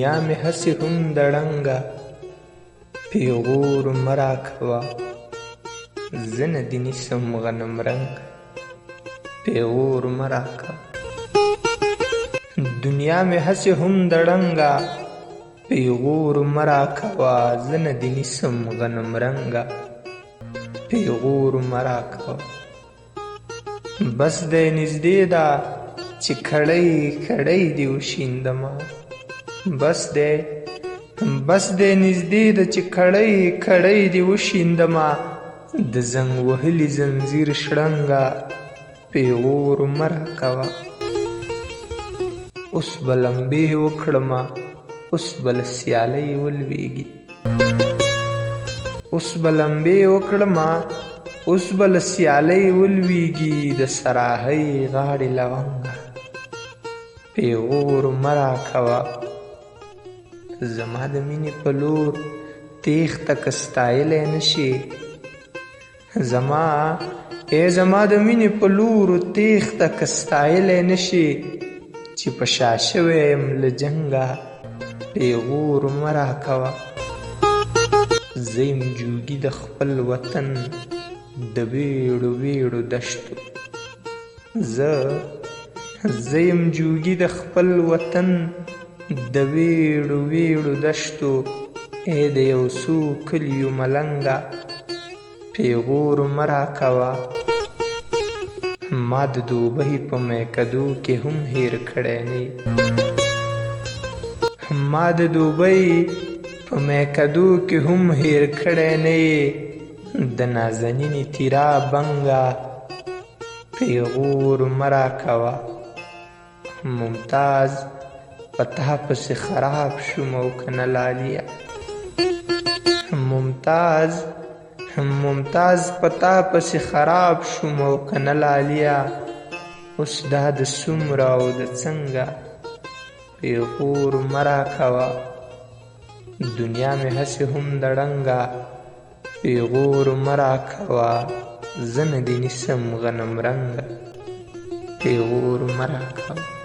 دنیا مې هسې هم د ړنګه پیغور مه راکوه زه نه دې نیسم غنمرنګه پیغور مه راکوه دنیا مې هسې هم د ړنګه پیغور مه راکوه زه نه دې نیسم غنمرنګه پیغور مه راکوه بس دی نږدې ده چې کړۍ کړۍ دې وشیندمه بس دی نږدې ده چې کړۍ کړۍ دې وشیندمه د زنګ وهلي زنځیر شړنګه پیغور مه راکوه اوس به لمبې وکړمه اوس به له سیالۍ ولویږي اوس به لمبې وکړمه اوس به له سیالۍ ولویږي د صراحۍ غاړې لونګه پیغور مه راکوه زما د مینې په لور تیښته که ستایلی نشي زما د مینې په لور تیښته که ستایلی نشي چې په شا شوی یم له جنګه پیغور مه راکوه زه یم جوګي د خپل وطن د ویړو ویړو دشتو زه یم جوګي د خپل وطن د ویړو ویړو دشتو ای د یو څو کلیو ملنګه پیغور مه راکوه ما د دوبۍ په میکدو کې هم هیر کړی نه ما د دوبۍ په میکدو کې هم هیر کړی نه د نازنینې تیرا بنګه پیغور مه راکوه ممتاز په تا پسې خراب شوم او که نه لاليه ممتاز په تا پسې خراب شوم او که نه لاليه اوس دا د څومره او د څنګه پیغور مه راکوه دنیا مې هسې هم د ړنګه پیغور مه راکوه زه نه دې نیسم غنمرنګه پیغور مه راکوه